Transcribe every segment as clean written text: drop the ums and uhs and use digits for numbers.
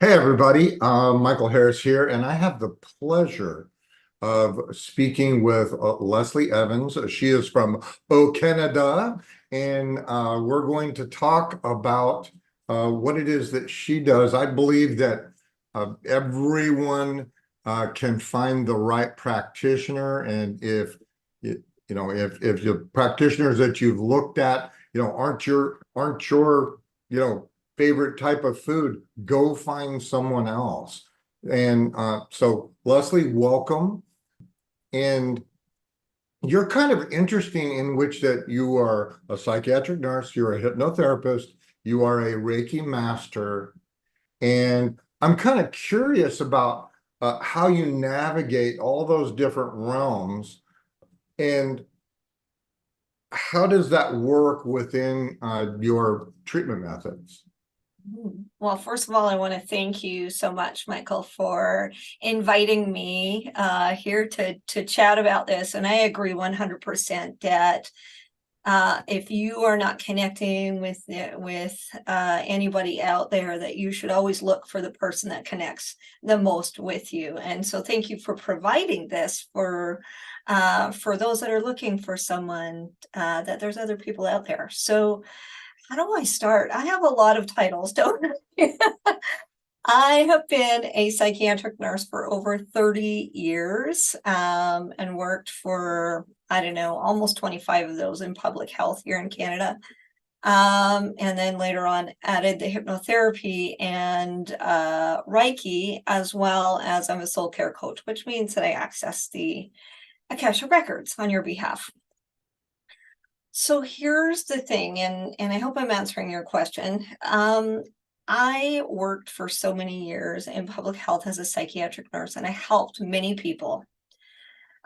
Hey everybody, Michael Harris here, and I have the pleasure of speaking with Lesley Evans. She is from Canada, and we're going to talk about what it is that she does. I believe that everyone can find the right practitioner, and if if the practitioners that you've looked at, aren't your favorite type of food, go find someone else. And so, Lesley, welcome. And you're kind of interesting in which that you are a psychiatric nurse, you're a hypnotherapist, you are a Reiki master. And I'm kind of curious about how you navigate all those different realms and how does that work within your treatment methods? Well, first of all, I want to thank you so much, Michael, for inviting me here to chat about this. And I agree 100% that if you are not connecting with anybody out there, that you should always look for the person that connects the most with you. And so thank you for providing this for those that are looking for someone, that there's other people out there. So how do I start? I have a lot of titles, don't I? I have been a psychiatric nurse for over 30 years, and worked for, I don't know, almost 25 of those in public health here in Canada. And then later on added the hypnotherapy and Reiki, as well as I'm a soul care coach, which means that I access the Akashic records on your behalf. So here's the thing, and I hope I'm answering your question. I worked for so many years in public health as a psychiatric nurse, and I helped many people,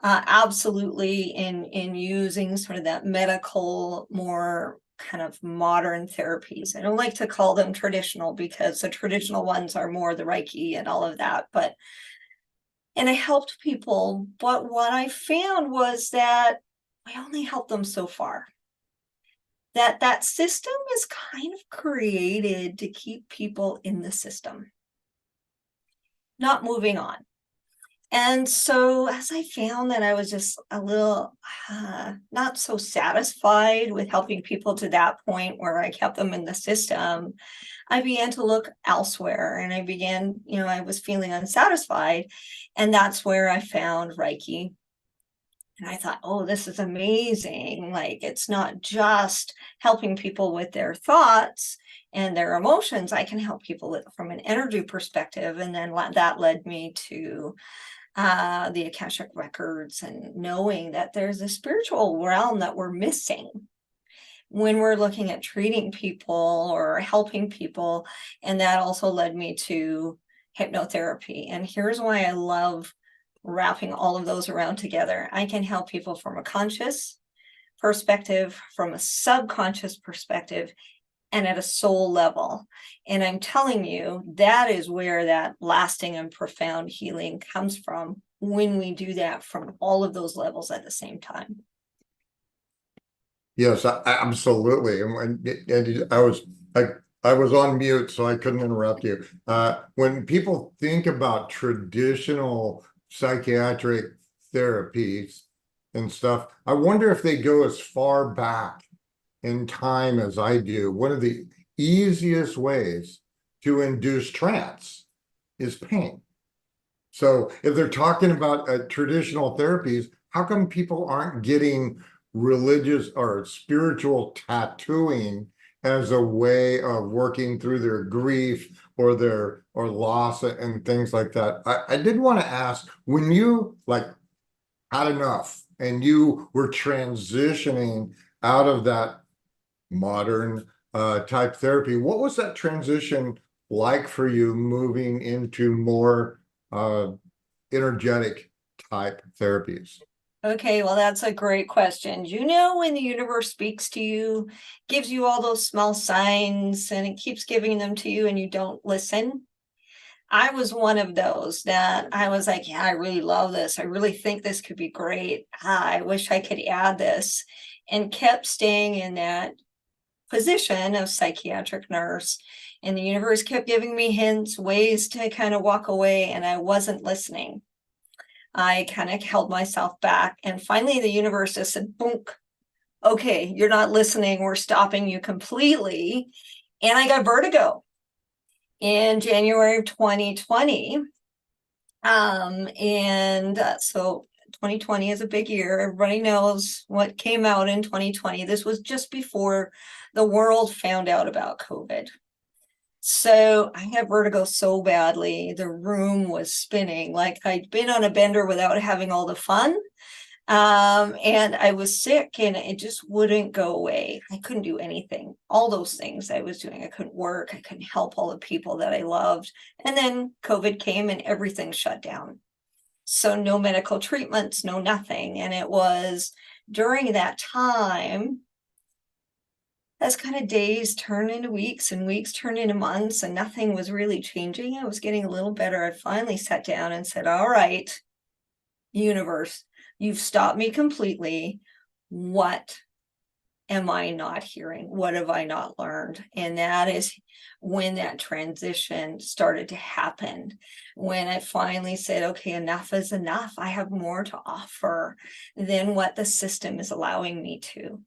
absolutely in using sort of that medical, more kind of modern therapies. I don't like to call them traditional because the traditional ones are more the Reiki and all of that, and I helped people, but what I found was that I only helped them so far. That system is kind of created to keep people in the system, not moving on. And so as I found that I was just a little not so satisfied with helping people to that point where I kept them in the system, I began to look elsewhere, and I was feeling unsatisfied. And that's where I found Reiki. And I thought, oh, this is amazing. Like, it's not just helping people with their thoughts and their emotions. I can help people from an energy perspective. And then that led me to the Akashic records, and knowing that there's a spiritual realm that we're missing when we're looking at treating people or helping people. And that also led me to hypnotherapy. And here's why I love wrapping all of those around together. I can help people from a conscious perspective, from a subconscious perspective, and at a soul level. And I'm telling you, that is where that lasting and profound healing comes from, when we do that from all of those levels at the same time. Yes, absolutely. And I was on mute, so I couldn't interrupt you. When people think about traditional psychiatric therapies and stuff, I wonder if they go as far back in time as I do. One of the easiest ways to induce trance is pain. So if they're talking about traditional therapies, how come people aren't getting religious or spiritual tattooing as a way of working through their grief or their or loss and things like that? I did want to ask, when you like had enough and you were transitioning out of that modern type therapy, what was that transition like for you, moving into more energetic type therapies? Okay, well, that's a great question. You know, when the universe speaks to you, gives you all those small signs, and it keeps giving them to you and you don't listen? I was one of those that I was like, yeah, I really love this. I really think this could be great. I wish I could add this, and kept staying in that position of psychiatric nurse And the universe kept giving me hints, ways to kind of walk away, and I wasn't listening. I kind of held myself back, and finally the universe just said, boom, okay, you're not listening, we're stopping you completely. And I got vertigo in January of 2020. So 2020 is a big year. Everybody knows what came out in 2020. This was just before the world found out about COVID. So I had vertigo so badly, the room was spinning like I'd been on a bender without having all the fun. And I was sick and it just wouldn't go away. I couldn't do anything. All those things I was doing, I couldn't work, I couldn't help all the people that I loved. And then COVID came and everything shut down. So no medical treatments, no nothing. And it was during that time, as kind of days turned into weeks and weeks turned into months and nothing was really changing. I was getting a little better. I finally sat down and said, all right, universe, you've stopped me completely. What am I not hearing? What have I not learned? And that is when that transition started to happen. When I finally said, okay, enough is enough. I have more to offer than what the system is allowing me to.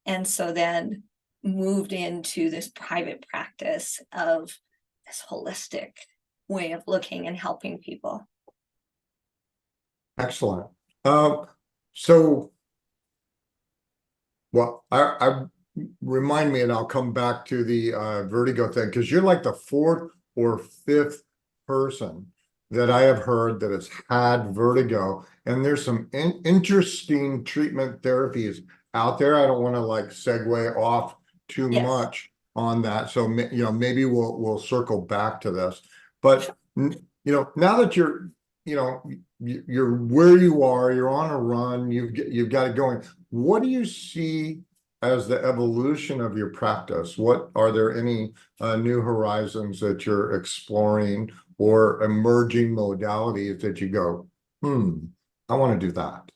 And so then moved into this private practice of this holistic way of looking and helping people. Excellent. So, well, I remind me, and I'll come back to the vertigo thing, because you're like the fourth or fifth person that I have heard that has had vertigo, and there's some interesting treatment therapies out there. I don't want to like segue off too much on that, so maybe we'll circle back to this. But now that you're you're where you are, you're on a run, you've got it going. What do you see as the evolution of your practice? What are there any new horizons that you're exploring or emerging modalities that you go, I want to do that?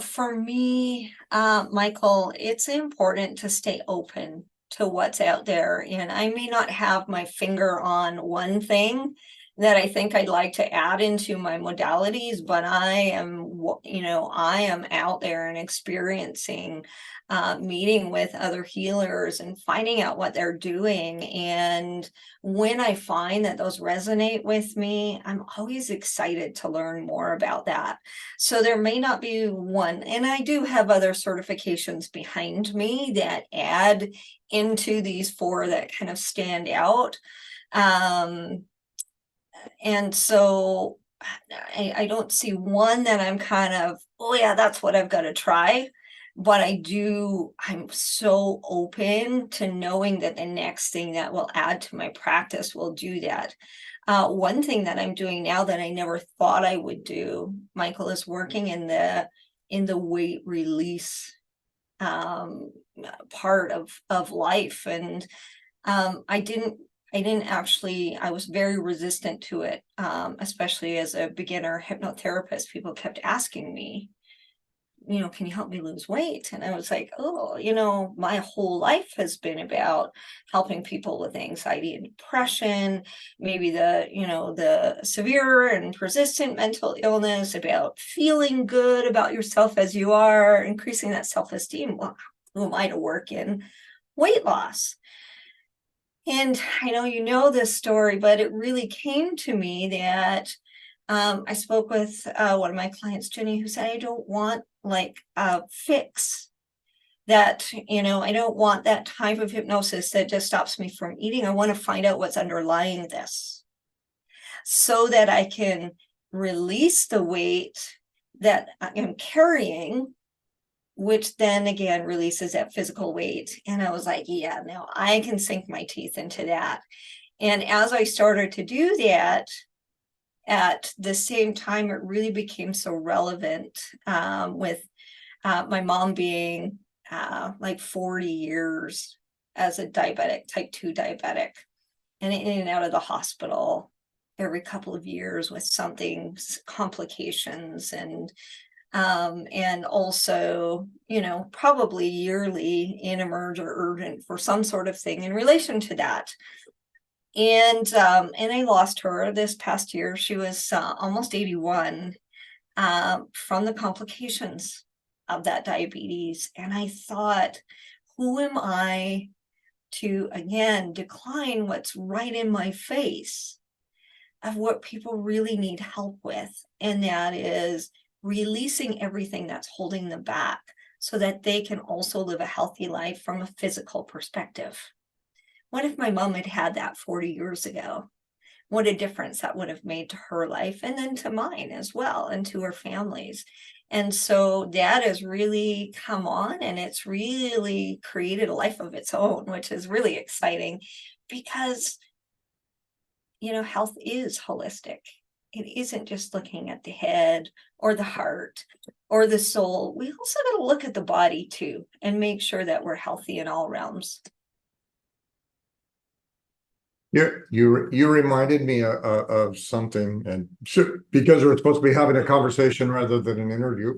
For me, Michael, it's important to stay open to what's out there. And I may not have my finger on one thing that I think I'd like to add into my modalities, but I am out there and experiencing, meeting with other healers and finding out what they're doing. And when I find that those resonate with me, I'm always excited to learn more about that. So there may not be one, and I do have other certifications behind me that add into these four that kind of stand out. And so I don't see one that I'm kind of, oh yeah, that's what I've got to try. But I'm so open to knowing that the next thing that will add to my practice will do that. One thing that I'm doing now that I never thought I would do, Michael, is working in the weight release part of life. And I was very resistant to it, especially as a beginner hypnotherapist. People kept asking me, can you help me lose weight? And I was like, oh, my whole life has been about helping people with anxiety and depression, maybe the severe and persistent mental illness, about feeling good about yourself as you are, increasing that self-esteem. Well, who am I to work in weight loss? And I know you know this story, but it really came to me that I spoke with one of my clients, Jenny, who said, I don't want like a fix that, I don't want that type of hypnosis that just stops me from eating. I want to find out what's underlying this so that I can release the weight that I am carrying, which then again releases that physical weight. And I was like, yeah, now I can sink my teeth into that. And as I started to do that, at the same time, it really became so relevant with my mom being like 40 years as a diabetic, type 2 diabetic, and in and out of the hospital every couple of years with something, complications. And And also, probably yearly in emerge or urgent for some sort of thing in relation to that. And I lost her this past year. She was almost 81 from the complications of that diabetes. And I thought, who am I to, again, decline what's right in my face of what people really need help with? And that is releasing everything that's holding them back so that they can also live a healthy life from a physical perspective. What if my mom had had that 40 years ago? What a difference that would have made to her life, and then to mine as well, and to her families. And so that has really come on, and it's really created a life of its own, which is really exciting because, health is holistic. It isn't just looking at the head or the heart or the soul. We also got to look at the body too and make sure that we're healthy in all realms. You reminded me of something, and because we're supposed to be having a conversation rather than an interview.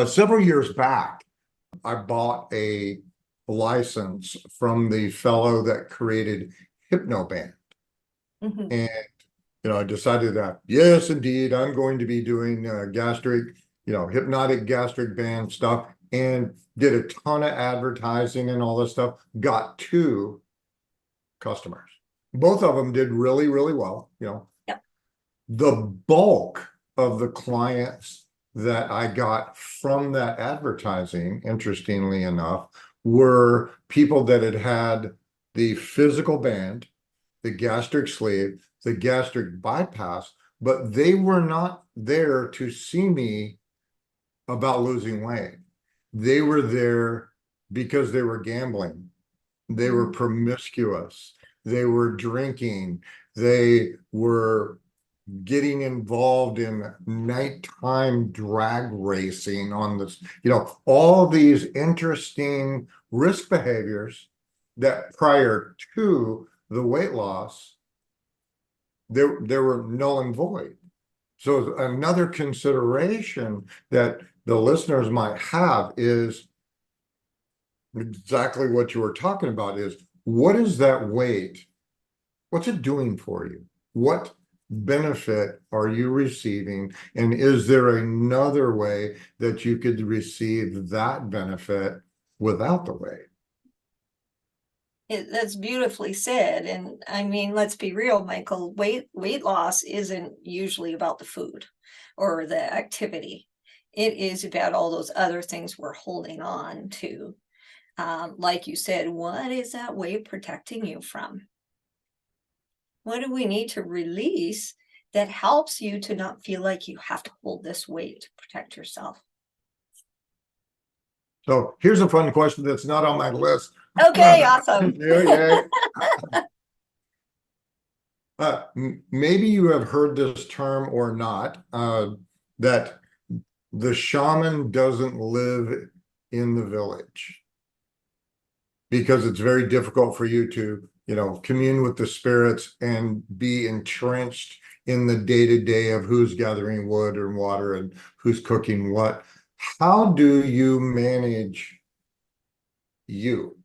Several years back, I bought a license from the fellow that created Hypnoband. Mhm. And I decided that, yes, indeed, I'm going to be doing hypnotic gastric band stuff, and did a ton of advertising and all this stuff. Got two customers. Both of them did really, really well. Yep. The bulk of the clients that I got from that advertising, interestingly enough, were people that had had the physical band, the gastric sleeve, the gastric bypass, but they were not there to see me about losing weight. They were there because they were gambling. They were promiscuous. They were drinking. They were getting involved in nighttime drag racing on this, all these interesting risk behaviors that prior to the weight loss, there were null and void. So another consideration that the listeners might have is exactly what you were talking about, is what is that weight? What's it doing for you? What benefit are you receiving? And is there another way that you could receive that benefit without the weight? That's beautifully said. And I mean, let's be real, Michael, weight loss isn't usually about the food or the activity. It is about all those other things we're holding on to. Like you said, what is that weight protecting you from? What do we need to release that helps you to not feel like you have to hold this weight to protect yourself? So here's a fun question that's not on my list. Okay, awesome. Yeah. Maybe you have heard this term or not, that the shaman doesn't live in the village because it's very difficult for you to, commune with the spirits and be entrenched in the day-to-day of who's gathering wood or water and who's cooking what. How do you manage you?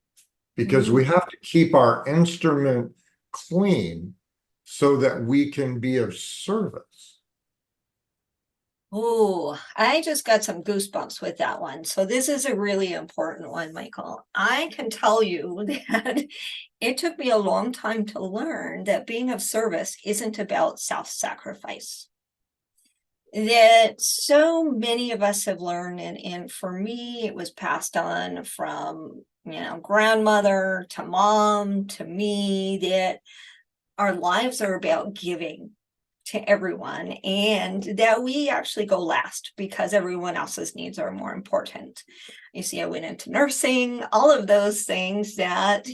Because we have to keep our instrument clean so that we can be of service. Oh, I just got some goosebumps with that one. So this is a really important one, Michael. I can tell you that it took me a long time to learn that being of service isn't about self-sacrifice. That so many of us have learned, and for me, it was passed on from, grandmother to mom to me, that our lives are about giving to everyone, and that we actually go last because everyone else's needs are more important. You see, I went into nursing, all of those things that,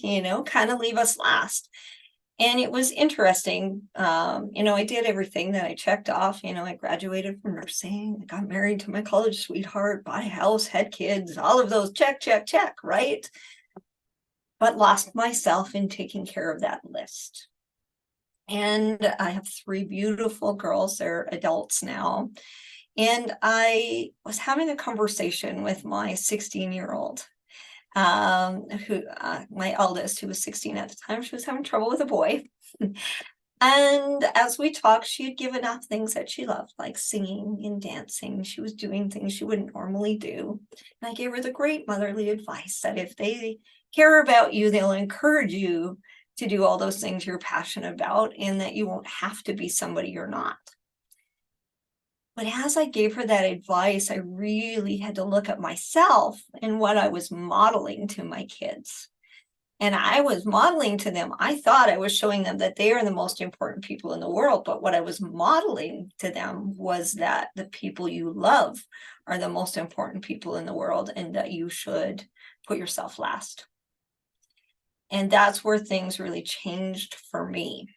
kind of leave us last. And it was interesting. I did everything that I checked off. I graduated from nursing, I got married to my college sweetheart, bought a house, had kids, all of those, check, check, check, right? But lost myself in taking care of that list. And I have 3 beautiful girls. They're adults now. And I was having a conversation with my 16-year-old, who my eldest, who was 16 at the time. She was having trouble with a boy. And as we talked, she had given up things that she loved, like singing and dancing. She was doing things she wouldn't normally do. And I gave her the great motherly advice that if they care about you, they'll encourage you to do all those things you're passionate about, and that you won't have to be somebody you're not. But as I gave her that advice, I really had to look at myself and what I was modeling to my kids. And I was modeling to them, I thought I was showing them that they are the most important people in the world. But what I was modeling to them was that the people you love are the most important people in the world, and that you should put yourself last. And that's where things really changed for me.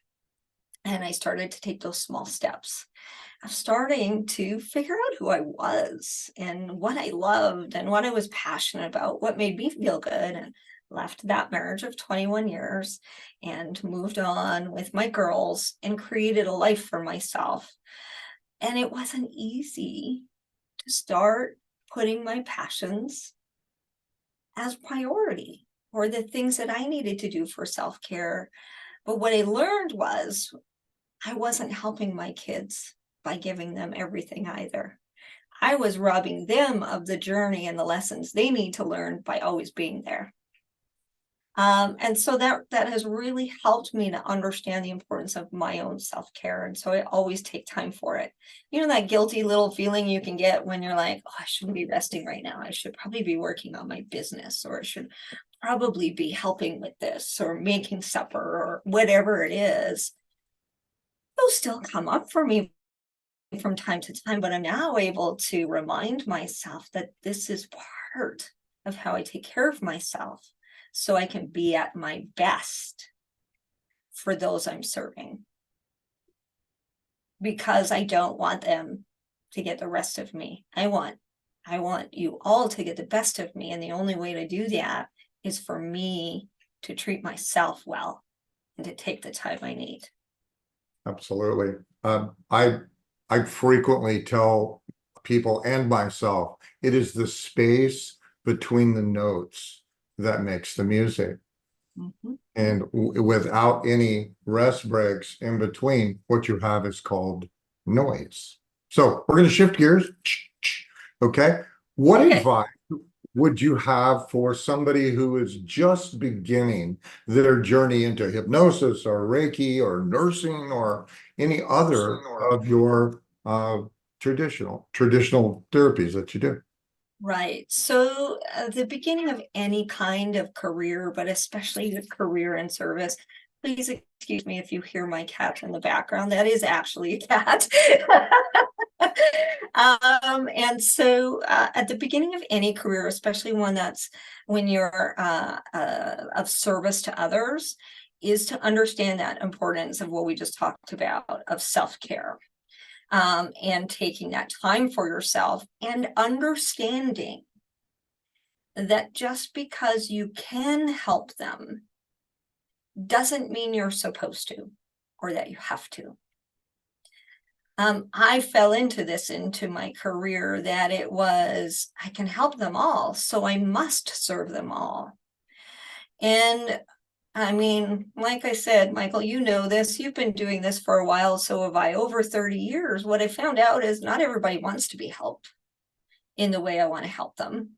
And I started to take those small steps of starting to figure out who I was and what I loved and what I was passionate about, what made me feel good. And left that marriage of 21 years and moved on with my girls and created a life for myself. And it wasn't easy to start putting my passions as priority, or the things that I needed to do for self-care. But what I learned was I wasn't helping my kids by giving them everything either. I was robbing them of the journey and the lessons they need to learn by always being there. And so that has really helped me to understand the importance of my own self-care. And so I always take time for it. You know, that guilty little feeling you can get when you're like, oh, I shouldn't be resting right now. I should probably be working on my business, or I should probably be helping with this or making supper or whatever it is. Those still come up for me from time to time, but I'm now able to remind myself that this is part of how I take care of myself, so I can be at my best for those I'm serving. Because I don't want them to get the rest of me. I want you all to get the best of me. And the only way to do that is for me to treat myself well and to take the time I need. Absolutely. I frequently tell people and myself, it is the space between the notes that makes the music. And without any rest breaks in between, what you have is called noise. So we're going to shift gears. Okay. What advice would you have for somebody who is just beginning their journey into hypnosis or Reiki or nursing or any other of your traditional therapies that you do? Right. So the beginning of any kind of career, but especially a career in service, please excuse me if you hear my cat in the background. That is actually a cat. And so at the beginning of any career, especially one that's when you're of service to others, is to understand that importance of what we just talked about, of self-care. And taking that time for yourself and understanding that just because you can help them doesn't mean you're supposed to, or that you have to. I fell into my career that it was, I can help them all, so I must serve them all. And I mean, like I said, Michael, you know this, you've been doing this for a while, so have I. Over 30 years, what I found out is not everybody wants to be helped in the way I want to help them.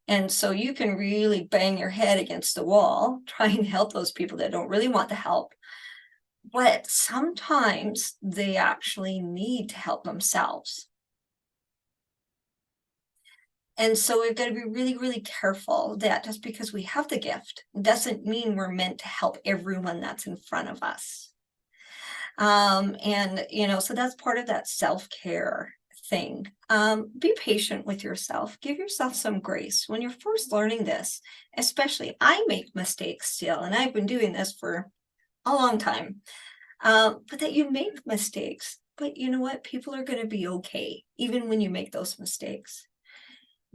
And so you can really bang your head against the wall trying to help those people that don't really want the help. But sometimes they actually need to help themselves. And so we've got to be really, really careful that just because we have the gift doesn't mean we're meant to help everyone that's in front of us. And, you know, so that's part of that self-care thing. Be patient with yourself. Give yourself some grace. When you're first learning this, especially, I make mistakes still, and I've been doing this for a long time. But that you make mistakes. But you know what? People are going to be okay, even when you make those mistakes.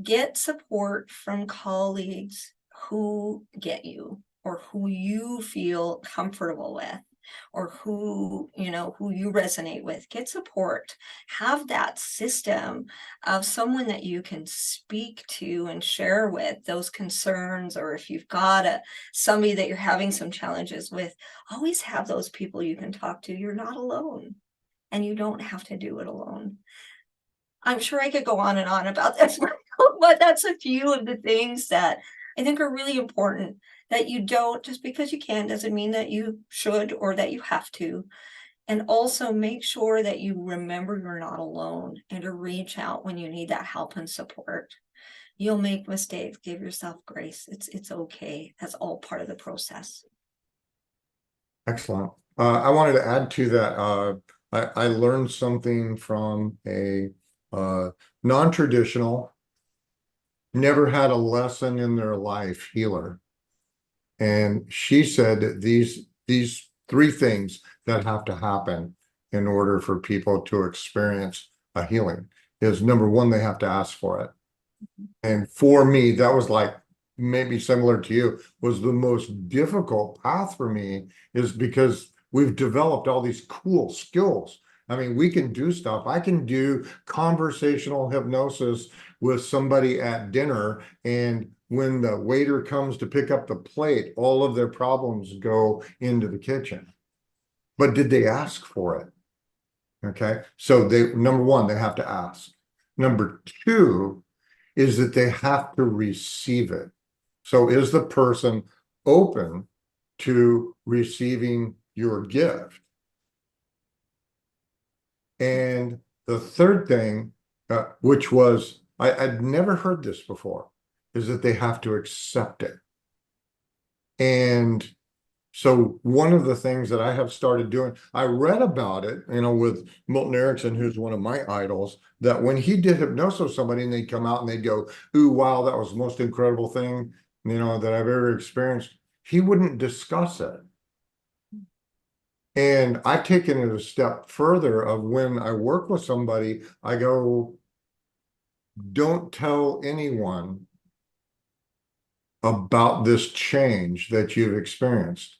Get support from colleagues who get you or who you feel comfortable with. or who, who you resonate with. Get support. Have that system of someone that you can speak to and share with those concerns, or if you've got somebody that you're having some challenges with, always have those people you can talk to. You're not alone, and you don't have to do it alone. I'm sure I could go on and on about this, but that's a few of the things that I think are really important, that you don't, just because you can doesn't mean that you should or that you have to. And also make sure that you remember you're not alone, and to reach out when you need that help and support. You'll make mistakes. Give yourself grace. It's okay. That's all part of the process. Excellent. I wanted to add to that. I learned something from a non-traditional, never had a lesson in their life healer. And she said that these three things that have to happen in order for people to experience a healing is, number one, they have to ask for it. And for me, that was like, maybe similar to you, was the most difficult path for me, is because we've developed all these cool skills. I mean, we can do stuff. I can do conversational hypnosis with somebody at dinner, and when the waiter comes to pick up the plate, all of their problems go into the kitchen. But did they ask for it? Okay. So number one, they have to ask. Number two is that they have to receive it. So is the person open to receiving your gift? And the third thing, which was, I'd never heard this before, is that they have to accept it. And so one of the things that I have started doing, I read about it, with Milton Erickson, who's one of my idols, that when he did hypnosis with somebody and they'd come out and they'd go, ooh, wow, that was the most incredible thing, that I've ever experienced, he wouldn't discuss it. And I've taken it a step further of, when I work with somebody, I go, don't tell anyone about this change that you've experienced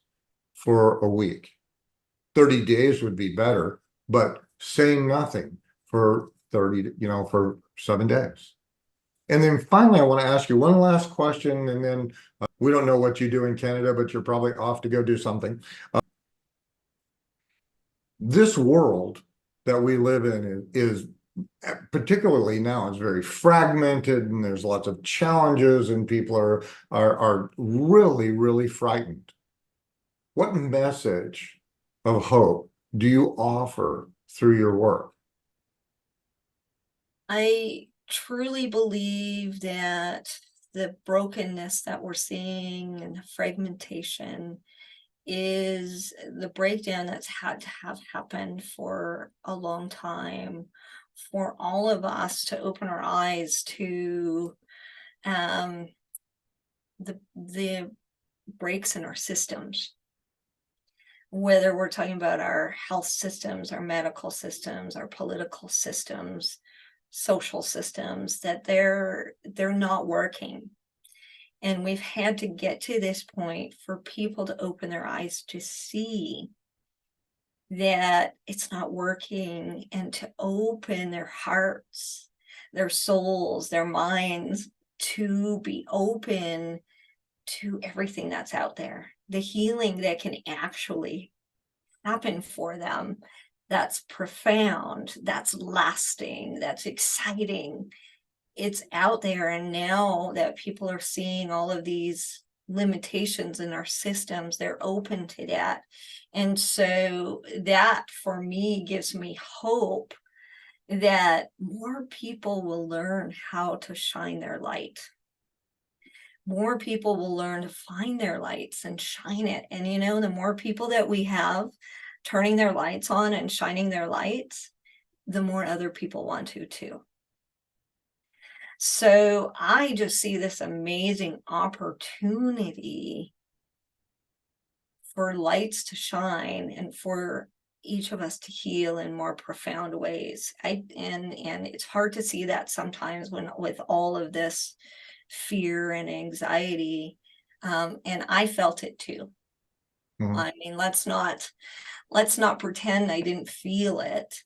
for a week. 30 days would be better, but saying nothing for 7 days. And then finally, I want to ask you one last question, and then we don't know what you do in Canada, but you're probably off to go do something. This world that we live in is particularly now, is very fragmented, and there's lots of challenges, and people are really, really frightened. What message of hope do you offer through your work? I truly believe that the brokenness that we're seeing and the fragmentation is the breakdown that's had to have happened for a long time, for all of us to open our eyes to the breaks in our systems, whether we're talking about our health systems, our medical systems, our political systems, social systems, that they're not working. And we've had to get to this point for people to open their eyes to see that it's not working, and to open their hearts, their souls, their minds, to be open to everything that's out there, the healing that can actually happen for them, that's profound, that's lasting, that's exciting. It's out there. And now that people are seeing all of these limitations in our systems, they're open to that. And so that, for me, gives me hope that more people will learn how to shine their light. More people will learn to find their lights and shine it. And the more people that we have turning their lights on and shining their lights, the more other people want to too. So I just see this amazing opportunity for lights to shine, and for each of us to heal in more profound ways. And it's hard to see that sometimes, when with all of this fear and anxiety, and I felt it too. Mhm. I mean, let's not pretend I didn't feel it.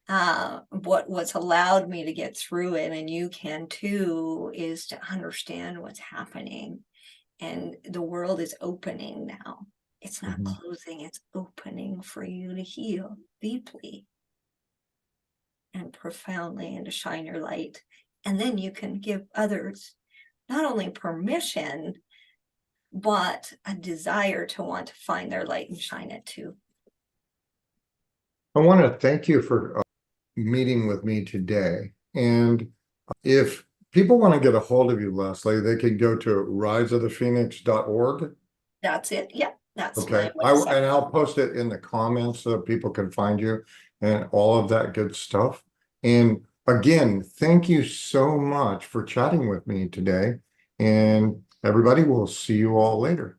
What's allowed me to get through it, and you can too, is to understand what's happening. And the world is opening now. It's not Mhm. closing, it's opening for you to heal deeply and profoundly and to shine your light. And then you can give others not only permission, but a desire to want to find their light and shine it too. I want to thank you for meeting with me today. And if people want to get a hold of you, Lesley, they can go to riseofthephoenix.org. That's it. Yep. That's Okay. my website. And I'll post it in the comments so people can find you and all of that good stuff. And again, thank you so much for chatting with me today. And everybody, will see you all later.